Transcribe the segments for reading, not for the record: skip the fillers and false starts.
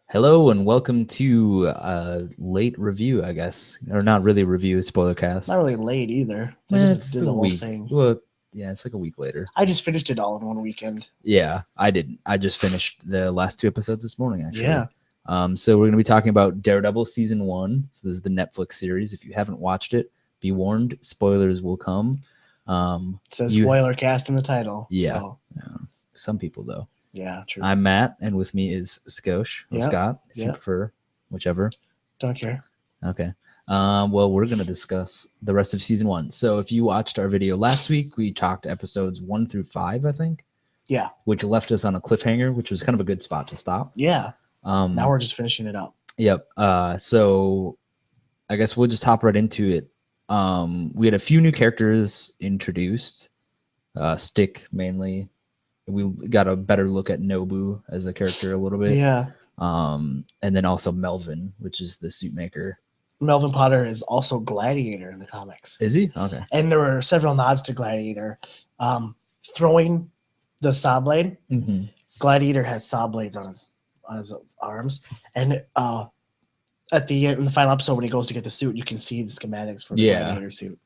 Hello and welcome to a late review, I guess, or not really review, Spoilercast. Not really late either. I just It's did a the whole week. thing. Well, yeah, it's like a week later. I just finished it all in one weekend. Yeah, I didn't. I just finished the last two episodes this morning, actually. Yeah. So we're going to be talking about Daredevil season 1. So this is the Netflix series. If you haven't watched it, be warned, spoilers will come. It says Spoilercast in the title. Yeah. So. Some people though. Yeah, true. I'm Matt, and with me is Skosh or Scott, if you prefer, whichever. Don't care. Okay. Well, we're going to discuss the rest of season 1. So if you watched our video last week, we talked episodes 1 through 5, I think. Yeah. Which left us on a cliffhanger, which was kind of a good spot to stop. Yeah. Now we're just finishing it up. Yep. So I guess we'll just hop right into it. We had a few new characters introduced. Stick, mainly. We got a better look at Nobu as a character a little bit. Yeah. And then also Melvin, which is the suit maker. Melvin Potter is also Gladiator in the comics. Is he? Okay. And there were several nods to Gladiator. Throwing the saw blade. Mm-hmm. Gladiator has saw blades on his arms. And at the end, in the final episode, when he goes to get the suit, you can see the schematics for the Gladiator suit.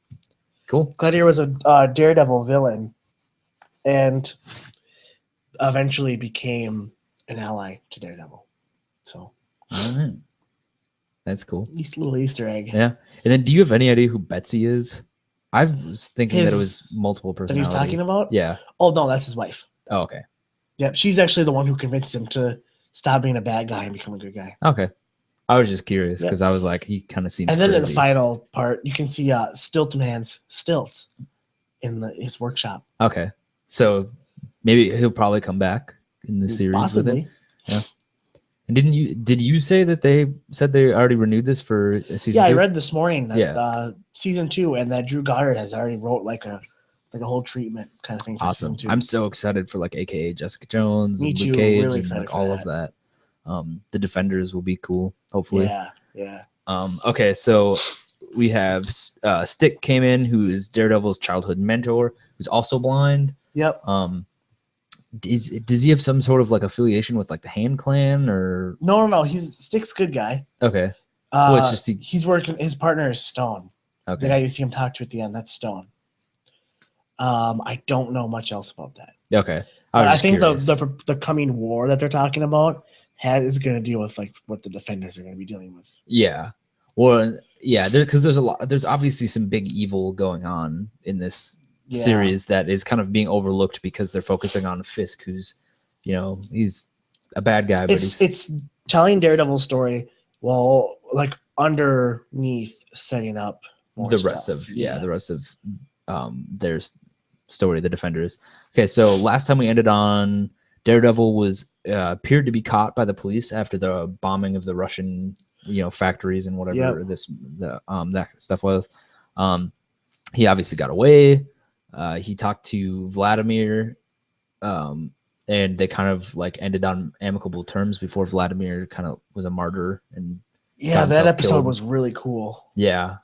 Cool. Gladiator was a Daredevil villain and eventually became an ally to Daredevil. So that's cool. Little Easter egg. Yeah. And then do you have any idea who Betsy is? I was thinking that it was multiple personalities. That he's talking about? Yeah. Oh, no, that's his wife. Oh, okay. Yep, she's actually the one who convinced him to stop being a bad guy and become a good guy. Okay. I was just curious because I was like, he kind of seems And then crazy. in the final part, you can see Stilt Man's stilts in his workshop. Okay. So maybe he'll probably come back in the series. Possibly. With it. Yeah. And did you say that they said they already renewed this for season 2? Yeah, I read this morning that season 2 and that Drew Goddard has already wrote like a whole treatment kind of thing for awesome. season 2. I'm so excited for like AKA Jessica Jones Me and too. Luke Cage really and excited like for all that. of that. The Defenders will be cool, hopefully. Yeah. Okay, so we have Stick came in, who is Daredevil's childhood mentor, who's also blind. Yep. Does he have some sort of like affiliation with like the Hand Clan or? No. He's Stick's good guy. Okay. Well, it's just he's working. His partner is Stone. Okay. The guy you see him talk to at the end, that's Stone. I don't know much else about that. Okay. I think the coming war that they're talking about is going to deal with like what the Defenders are going to be dealing with. Yeah. Well, yeah, because there's obviously some big evil going on in this series that is kind of being overlooked because they're focusing on Fisk, who's, he's a bad guy. But it's telling Daredevil's story while like underneath setting up the rest of their story, the Defenders. Okay, so last time we ended on Daredevil was appeared to be caught by the police after the bombing of the Russian factories and whatever that stuff was. He obviously got away. He talked to Vladimir, and they kind of like ended on amicable terms before Vladimir kind of was a martyr and that episode was really cool. Yeah.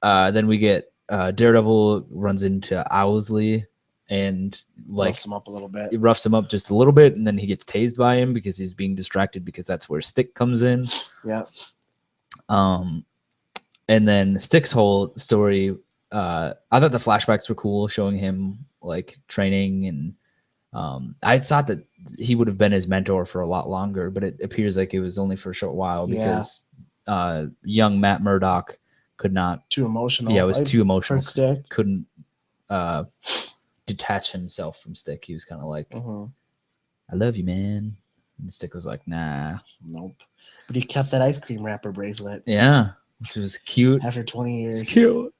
Then we get Daredevil runs into Owlsley and like roughs him up a little bit. It roughs him up just a little bit, and then he gets tased by him because he's being distracted because that's where Stick comes in. Yeah. And then Stick's whole story, I thought the flashbacks were cool, showing him like training, and I thought that he would have been his mentor for a lot longer, but it appears like it was only for a short while because young Matt Murdock could not. Too emotional. Yeah, it was too emotional. For Stick. Couldn't detach himself from Stick. He was kind of like, I love you, man. And Stick was like, nah. Nope. But he kept that ice cream wrapper bracelet. Yeah, which was cute. After 20 years. It's cute.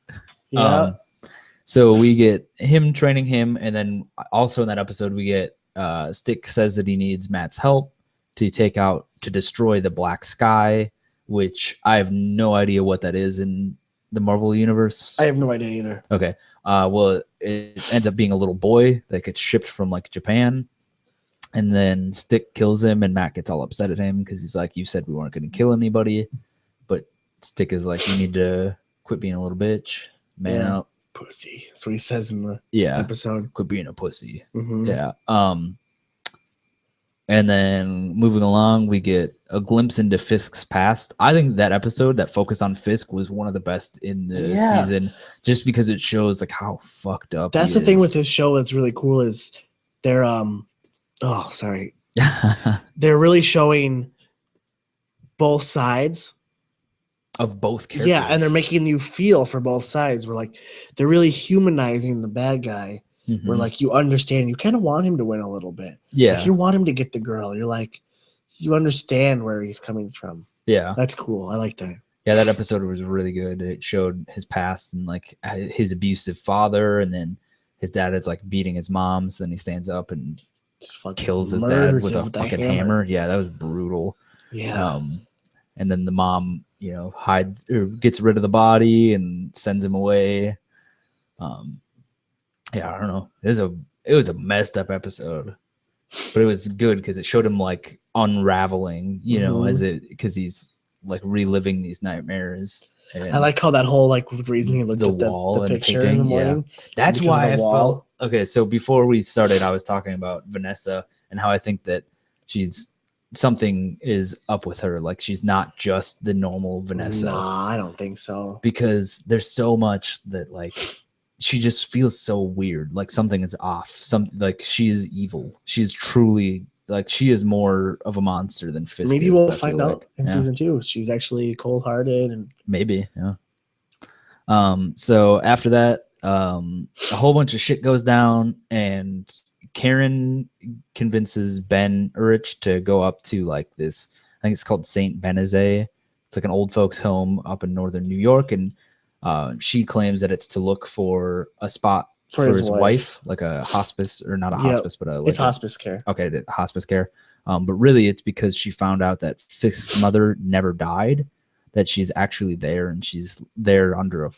Yeah. So we get him training him, and then also in that episode we get Stick says that he needs Matt's help to destroy the Black Sky, which I have no idea what that is in the Marvel universe. I have no idea either. Okay. Well, it ends up being a little boy that gets shipped from like Japan, and then Stick kills him, and Matt gets all upset at him because he's like, "You said we weren't going to kill anybody," but Stick is like, "You need to quit being a little bitch, man up." Pussy. That's what he says in the Yeah. episode. Quit being a pussy. Mm-hmm. Yeah. And then moving along, we get a glimpse into Fisk's past. I think that episode that focused on Fisk was one of the best in the season, just because it shows like how fucked up. That's the thing with this show that's really cool is they're they're really showing both sides of both characters. Yeah, and they're making you feel for both sides. We're like, they're really humanizing the bad guy. Mm-hmm. Where like you understand, you kind of want him to win a little bit. Yeah, like, you want him to get the girl. You're like, you understand where he's coming from. Yeah, that's cool. I like that. Yeah, that episode was really good. It showed his past and like his abusive father, and then his dad is like beating his mom. So then he stands up and kills his dad with a fucking hammer. Yeah, that was brutal. Yeah. And then the mom, you know, hides or gets rid of the body and sends him away. Yeah, I don't know. It was a messed up episode, but it was good because it showed him like unraveling, you know, because he's like reliving these nightmares. And I like how that whole like reason he looked at the picture in the morning. Yeah. That's why I felt okay. So before we started, I was talking about Vanessa and how I think that something is up with her. Like she's not just the normal Vanessa. Nah, I don't think so. Because there's so much that like she just feels so weird. Like something is off. Like she is evil. She's truly like she is more of a monster than Fisk. Maybe we'll find out in season 2. She's actually cold-hearted and maybe, yeah. So after that, a whole bunch of shit goes down, and Karen convinces Ben Urich to go up to like this. I think it's called Saint Benazet. It's like an old folks' home up in northern New York, and she claims that it's to look for a spot for his wife, like a hospice, or not a hospice, but it's hospice care. Okay, hospice care. But really, it's because she found out that Fisk's mother never died, that she's actually there, and she's there under a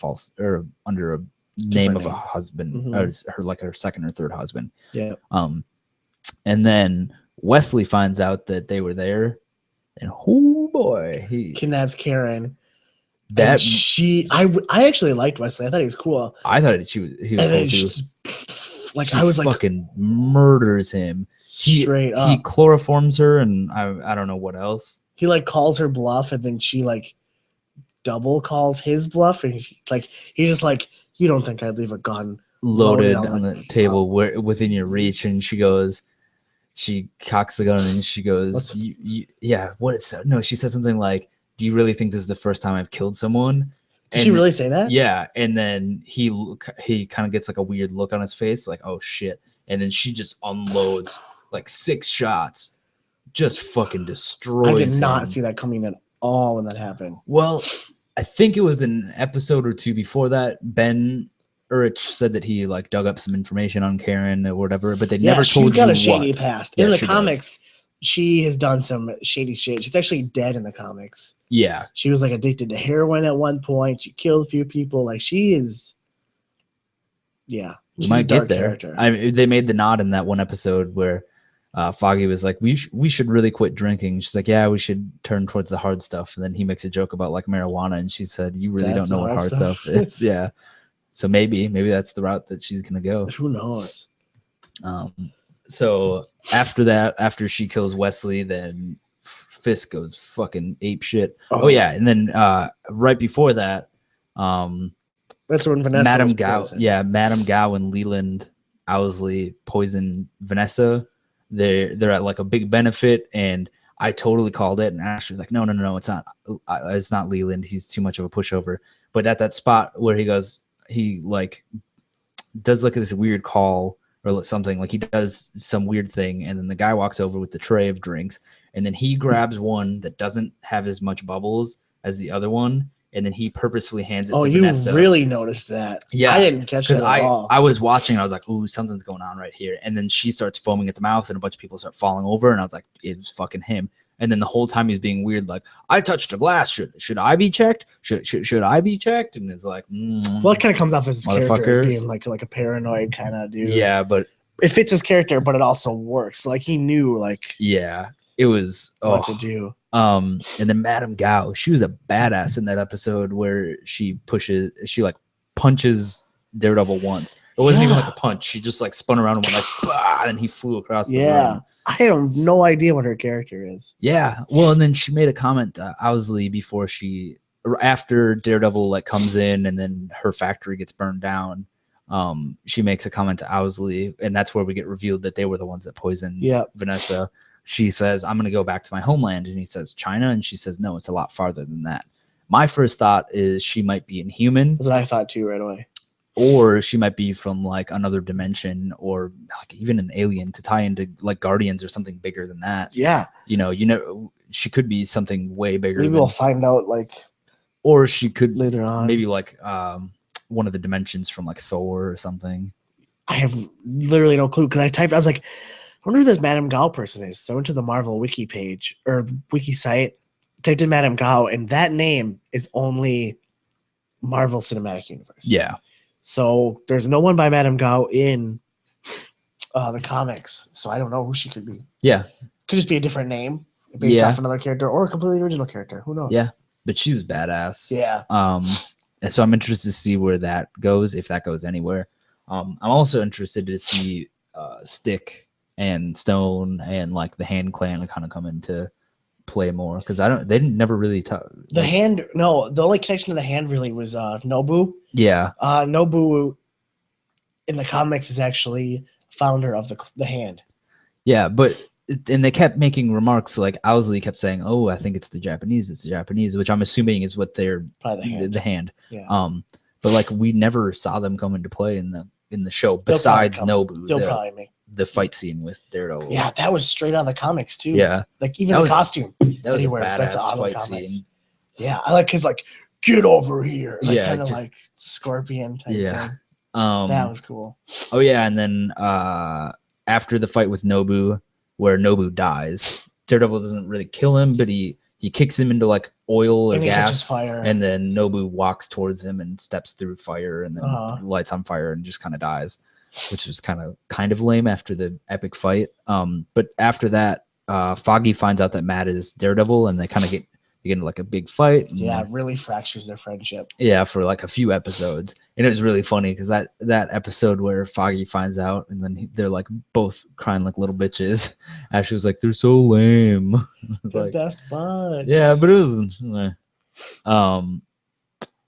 name of a husband, her second or third husband. Yeah. And then Wesley finds out that they were there, and oh boy, he kidnaps Karen. That I actually liked Wesley. I thought he was cool. I thought he was cool too. Like I was like, fucking murders him straight up. He chloroforms her, and I don't know what else. He like calls her bluff, and then she like double calls his bluff, and he's just like, you don't think I'd leave a gun loaded on the table within your reach? And she goes, she cocks the gun, and she goes, no, she says something like, do you really think this is the first time I've killed someone? Did she really say that? Yeah. And then he kind of gets like a weird look on his face, like, oh shit. And then she just unloads like 6 shots, just fucking destroys I did not see that coming at all when that happened. Well, I think it was an episode or 2 before that. Ben Urich said that he like dug up some information on Karen or whatever, but they never told you. She's got a shady past. Yeah, in the comics, she has done some shady shit. She's actually dead in the comics. Yeah. She was like addicted to heroin at one point. She killed a few people. Like she is. Yeah. We might get there. They made the nod in that one episode where Foggy was like, we should really quit drinking. She's like, yeah, we should turn towards the hard stuff. And then he makes a joke about like marijuana, and she said, you really don't know what hard stuff is. Yeah. So maybe that's the route that she's going to go. Who knows? So after that, after she kills Wesley, then Fisk goes fucking ape shit. Oh yeah. And then right before that, that's when Vanessa Madame Gao and Leland Owsley poison Vanessa. They're at like a big benefit, and I totally called it. And Ashley was like, no, it's not Leland. He's too much of a pushover. But at that spot where he like does look at this weird call or something, like he does some weird thing, and then the guy walks over with the tray of drinks, and then he grabs one that doesn't have as much bubbles as the other one, and then he purposefully hands it to Vanessa. Oh, you really noticed that? Yeah. I didn't catch that at all. I was watching, and I was like, ooh, something's going on right here. And then she starts foaming at the mouth, and a bunch of people start falling over, and I was like, it was fucking him. And then the whole time he's being weird, like, I touched a glass. Should I be checked? Should I be checked? And it's like, well, it kind of comes off as his character as being like a paranoid kind of dude. Yeah, but it fits his character, but it also works. Like he knew, like, yeah, it was what to do. And then Madame Gao, she was a badass in that episode where she punches Daredevil once. It wasn't even like a punch. She just like spun around and went like, bah, and he flew across the room. I have no idea what her character is. Yeah. Well, and then she made a comment to Owsley after Daredevil like comes in and then her factory gets burned down. She makes a comment to Owsley, and that's where we get revealed that they were the ones that poisoned Vanessa. She says, I'm going to go back to my homeland. And he says, China. And she says, no, it's a lot farther than that. My first thought is she might be Inhuman. That's what I thought too right away. Or she might be from like another dimension or like even an alien to tie into like Guardians or something bigger than that. Yeah. She could be something way bigger. Maybe we'll find out like. Or she could later on. Maybe like one of the dimensions from like Thor or something. I have literally no clue because I was like, I wonder who this Madame Gao person is. So I went to the Marvel wiki page or wiki site, typed in Madame Gao, and that name is only Marvel Cinematic Universe. Yeah. So there's no one by Madame Gao in the comics. So I don't know who she could be. Yeah. Could just be a different name based off another character or a completely original character. Who knows? Yeah. But she was badass. Yeah. And so I'm interested to see where that goes, if that goes anywhere. I'm also interested to see Stick and Stone and like the Hand Clan kind of come into play more because they never really talk. The only connection to the Hand really was Nobu. Yeah. Nobu in the comics is actually founder of the Hand. Yeah, and they kept making remarks like Owsley kept saying, "Oh, I think it's the Japanese," which I'm assuming is what they're probably the hand. Yeah. But like we never saw them come into play in the show besides Nobu. They'll probably make the fight scene with Daredevil. Yeah, that was straight out of the comics too. Yeah, like even the costume that he wears. That's out of the comics. Scene. Yeah, I like his like get over here. Like, kind of like Scorpion type thing. That was cool. Oh yeah, and then after the fight with Nobu, where Nobu dies, Daredevil doesn't really kill him, but he kicks him into like oil or and gas, catches fire. And then Nobu walks towards him and steps through fire, and then lights on fire and just kind of dies, which was kind of lame after the epic fight. But after that, Foggy finds out that Matt is Daredevil, and they kind of get into like a big fight. Yeah, it really fractures their friendship. Yeah, for like a few episodes, and it was really funny because that episode where Foggy finds out, and then they're like both crying like little bitches. Ashley was like, "They're so lame." It's the like, best buds. Yeah, but it was.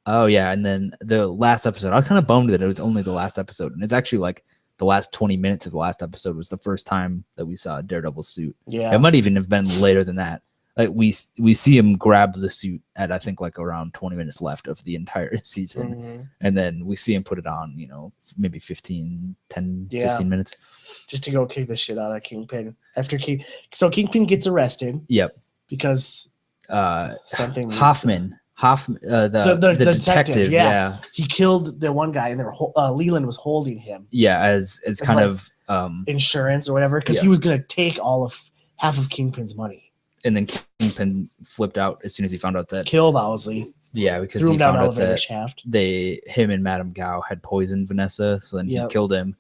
Oh yeah, and then the last episode, I was kind of bummed that it was only the last episode, and it's actually like the last 20 minutes of the last episode was the first time that we saw Daredevil's suit. Yeah, it might even have been later than that. Like we see him grab the suit at I think like around 20 minutes left of the entire season, and then we see him put it on. Maybe 15 minutes, just to go kick the shit out of Kingpin. So Kingpin gets arrested. Yep, because something Hoffman, the detective. Yeah, he killed the one guy, and Leland was holding him. Yeah, as kind like of insurance or whatever, because he was gonna take half of Kingpin's money. And then Kingpin flipped out as soon as he found out that killed Owsley. Yeah, because threw him he down found an out that elevator shaft. him and Madame Gao had poisoned Vanessa, so then he killed him.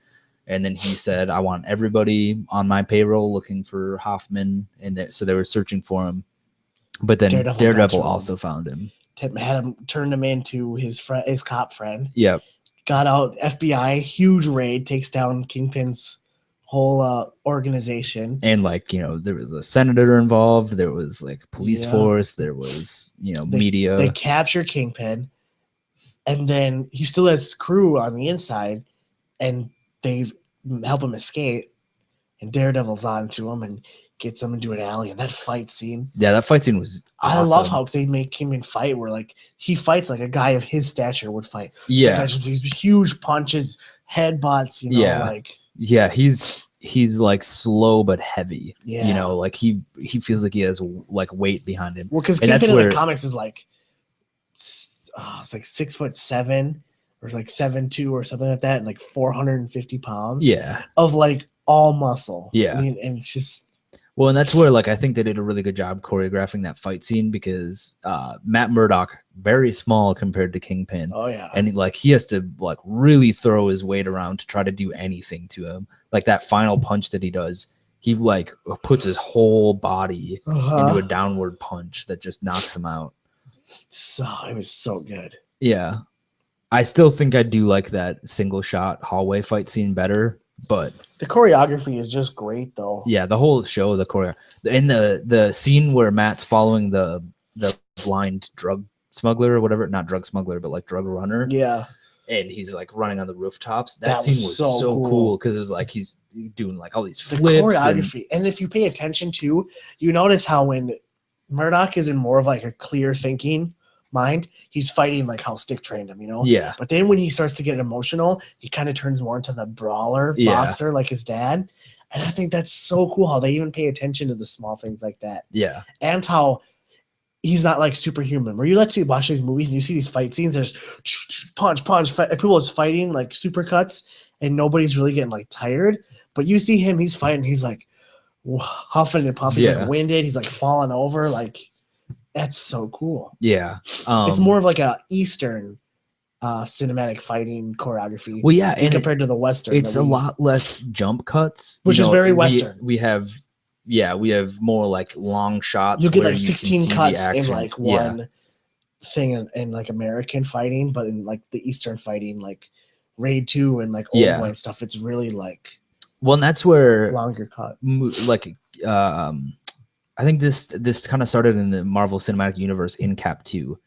And then he said, "I want everybody on my payroll looking for Hoffman," and so they were searching for him. But then Daredevil also found him. Turned him into his cop friend. Yep. Got out. FBI huge raid, takes down Kingpin's whole organization, and there was a senator involved, there was like police force, there was media. They capture Kingpin, and then he still has his crew on the inside, and they help him escape, and Daredevil's on to him and gets him into an alley. And that fight scene was awesome. I love how they make Kingpin fight where like he fights like a guy of his stature would fight. These huge punches, headbutts, Yeah, he's like slow but heavy. Yeah, like he feels like he has like weight behind him. Well, because Kingpin in the comics is like it's like 6'7" or like 7'2" or something like that, and like 450 pounds. Yeah, of like all muscle. Yeah, I mean, and it's just. Well, and that's where like I think they did a really good job choreographing that fight scene because Matt Murdock, very small compared to Kingpin. Oh yeah. And like he has to like really throw his weight around to try to do anything to him. Like that final punch that he does, he like puts his whole body into a downward punch that just knocks him out. So it was so good. Yeah. I still think I do like that single shot hallway fight scene better, but the choreography is just great though. Yeah, the whole show, the choreo, and the scene where Matt's following the blind drug smuggler or whatever, not drug smuggler, but like drug runner. Yeah. And he's like running on the rooftops. That scene was so cool because it was like he's doing like all these flips. The choreography. And if you pay attention to, you notice how when Murdock is in more of like a clear thinking mind, he's fighting like how Stick trained him, you know? Yeah. But then when he starts to get emotional, he kind of turns more into the brawler boxer like his dad. And I think that's so cool how they even pay attention to the small things like that. Yeah. And how he's not like superhuman. Where you watch these movies and you see these fight scenes, there's punch, people is fighting like super cuts and nobody's really getting like tired. But you see him, he's fighting, he's like huffing and puffing, he's like winded, he's like falling over. Like, that's so cool. Yeah. It's more of like a Eastern cinematic fighting choreography. Well, yeah, and compared to the Western. It's a lot less jump cuts. Which is very Western. We have more like long shots. You get like 16 cuts in like one thing in like American fighting, but in like the Eastern fighting, like Raid 2 and like Old Boy and stuff, it's really like and that's where longer cut. Like I think this kind of started in the Marvel Cinematic Universe in Cap 2,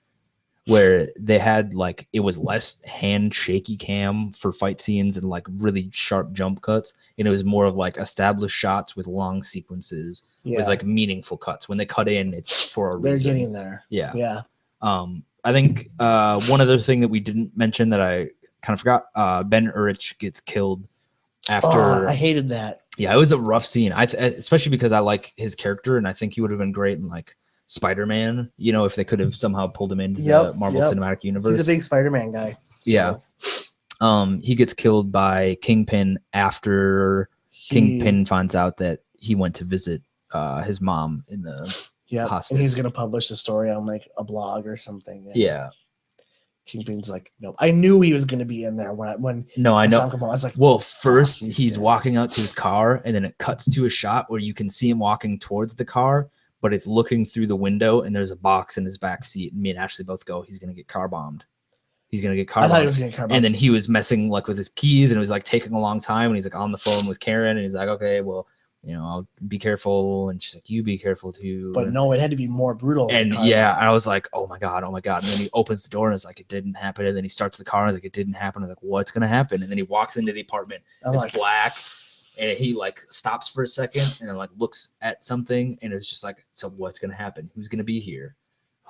where they had like it was less hand shaky cam for fight scenes and like really sharp jump cuts, and it was more of like established shots with long sequences with like meaningful cuts. When they cut in, it's for a reason. They're getting there. Yeah. I think one other thing that we didn't mention that I kind of forgot, Ben Urich gets killed after. I hated that. Yeah, it was a rough scene. Especially because I like his character, and I think he would have been great in like Spider-Man, you know, if they could have somehow pulled him into the Marvel Cinematic Universe. He's a big Spider-Man guy. So. Yeah. He gets killed by Kingpin after Kingpin finds out that he went to visit his mom in the hospital. And he's going to publish the story on like a blog or something. Yeah. Kingpin's like, nope. I knew he was going to be in there when I know. I was like, well, first he's walking out to his car, and then it cuts to a shot where you can see him walking towards the car, but it's looking through the window, and there's a box in his back seat. And me and Ashley both go, he's going to get car bombed. He's going to get car bombed. I thought he was going to get car bombed. And then he was messing like with his keys, and it was like taking a long time. And he's like on the phone with Karen, and he's like, okay, well, you know, I'll be careful. And she's like, you be careful too. But no, it had to be more brutal. And I was like, oh my God. And then he opens the door and it's like, it didn't happen. And then he starts the car and it's like, it didn't happen. I was like, what's going to happen? And then he walks into the apartment. It's black. And he like stops for a second and then like looks at something. And it's just like, so what's going to happen? Who's going to be here?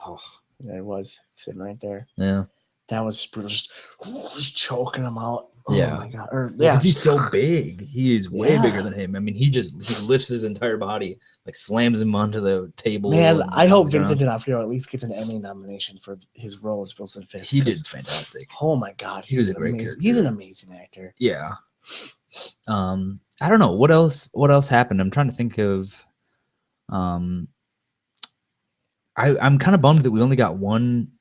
Oh, yeah, it was sitting right there. Yeah. That was brutal. Just choking him out. Oh my God. He's so big. He is way bigger than him. I mean, he lifts his entire body, like slams him onto the table. Man, I hope Vincent D'Onofrio at least gets an Emmy nomination for his role as Wilson Fisk. He did fantastic. Oh my God. He was a great character. He's an amazing actor. Yeah. I don't know. What else happened? I'm trying to think of I'm kind of bummed that we only got one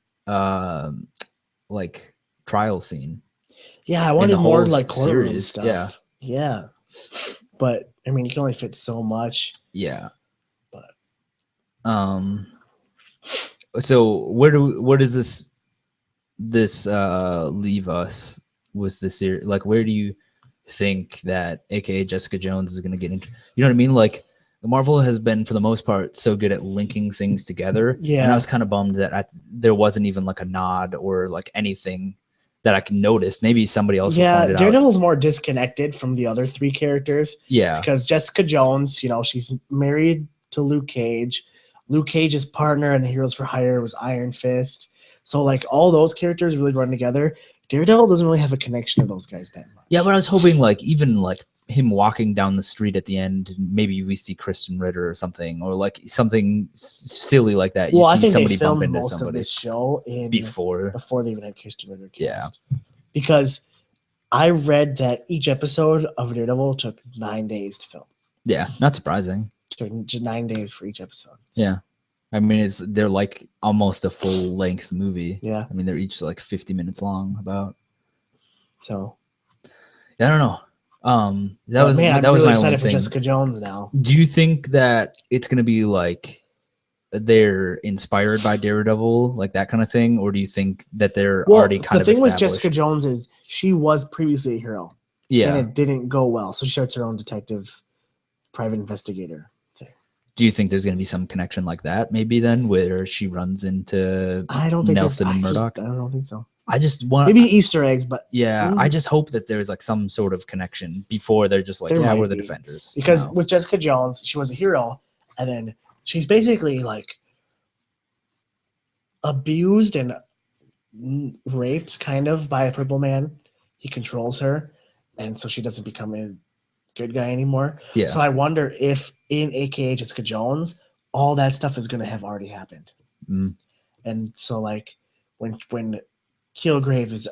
like trial scene. Yeah, I wanted more like courtroom stuff. Yeah. But I mean, you can only fit so much. Yeah. But so where does this leave us with this series? Like, where do you think that AKA Jessica Jones is going to get into? You know what I mean? Like, Marvel has been, for the most part, so good at linking things together. Yeah. And I was kind of bummed that there wasn't even like a nod or like anything that I can notice. Maybe somebody else. Yeah, Daredevil's more disconnected from the other three characters. Yeah. Because Jessica Jones, you know, she's married to Luke Cage. Luke Cage's partner in the Heroes for Hire was Iron Fist. So like all those characters really run together. Daredevil doesn't really have a connection to those guys that much. Yeah, but I was hoping like even like him walking down the street at the end, maybe we see Kristen Ritter or something, or like something silly like that. Well, I think they filmed most of this show before they even had Kristen Ritter cast. Yeah, because I read that each episode of Daredevil took 9 days to film. Yeah, not surprising. Just 9 days for each episode. So. Yeah, I mean they're like almost a full length movie. Yeah, I mean they're each like 50 minutes long. About. So, yeah, I don't know. I'm really my excited only for thing. Jessica Jones now. Do you think that it's gonna be like they're inspired by Daredevil, like that kind of thing, or do you think that they're already kind of the thing with established? Jessica Jones is she was previously a hero, and it didn't go well, so she starts her own detective, private investigator thing. Do you think there's going to be some connection like that, maybe then, where she runs into Nelson and Murdock? I don't think so. I just want maybe Easter eggs, but I just hope that there's like some sort of connection before they're just like, we're the Defenders. Because with Jessica Jones, she was a hero, and then she's basically like abused and raped kind of by a purple man. He controls her, and so she doesn't become a good guy anymore. Yeah. So I wonder if in AKA Jessica Jones, all that stuff is going to have already happened. And so like when Kilgrave is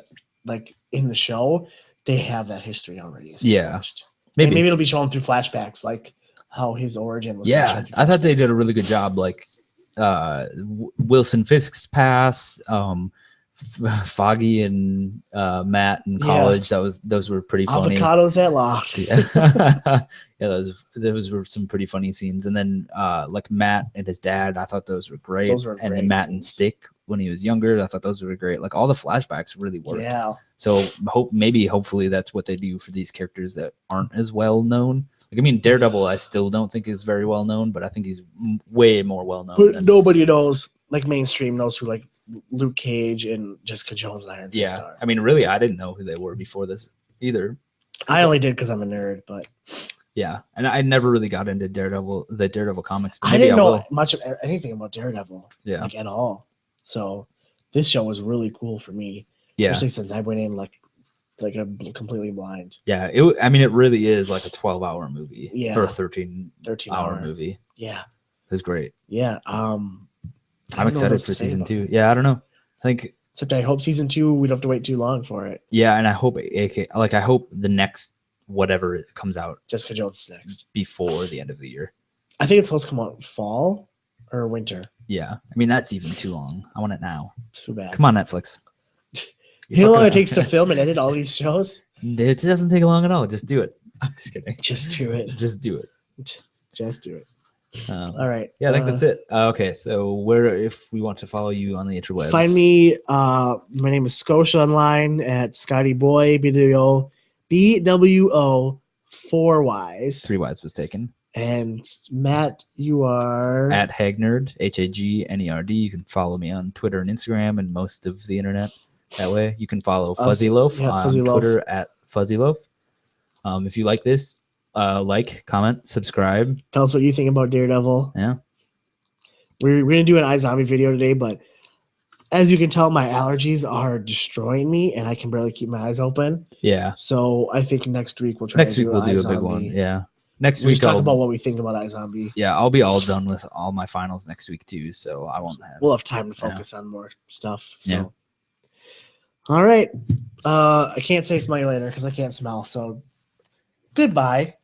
like in the show, they have that history already established. Yeah. Maybe it'll be shown through flashbacks, like how his origin was. Yeah, I thought they did a really good job. Like Wilson Fisk's past, Foggy and Matt in college. Those were pretty funny. Avocados at loft. Those were some pretty funny scenes. And then like Matt and his dad, I thought those were great. And then Matt and Stick when he was younger, I thought those were great. Like all the flashbacks really worked. Yeah. So hopefully that's what they do for these characters that aren't as well known. Like, I mean, Daredevil, I still don't think is very well known, but I think he's way more well known. But nobody knows, like mainstream knows who like Luke Cage and Jessica Jones and Iron Fist are. I mean, really, I didn't know who they were before this either. I only did because I'm a nerd, but yeah, and I never really got into the Daredevil comics. I didn't know much of anything about Daredevil, like at all. So this show was really cool for me, especially since I went in like a completely blind. Yeah, it really is like a 12-hour movie for a 13-hour movie. Yeah, it was great. Yeah, I'm excited for season 2. Yeah, I don't know. I think except I hope season 2 we don't have to wait too long for it. Yeah, and I hope I hope the next whatever it comes out, Jessica Jones next before the end of the year. I think it's supposed to come out fall or winter. Yeah, I mean that's even too long. I want it now. Too bad. Come on, Netflix. You know how long it takes to film and edit all these shows? It doesn't take long at all. Just do it. I'm just kidding. Just do it. Just do it. Just do it. All right. Yeah, I think that's it. Okay, so if we want to follow you on the interwebs, find me. My name is Scotia online at Scotty Boy BWO 4 Ys. 3 Ys was taken. And Matt, you are at Hagnerd, HAGNERD. You can follow me on Twitter and Instagram and most of the internet. That way, you can follow Fuzzy Loaf on Twitter at Fuzzy Loaf. If you like this, comment, subscribe. Tell us what you think about Daredevil. Yeah, we're gonna do an iZombie video today, but as you can tell, my allergies are destroying me, and I can barely keep my eyes open. Yeah. So I think next week we'll try. Next week we'll do a big one. Yeah. Next week, talk about what we think about iZombie. Yeah, I'll be all done with all my finals next week too, so I won't have. We'll have time to focus on more stuff. So. Yeah. All right. I can't say smell you later because I can't smell. So goodbye.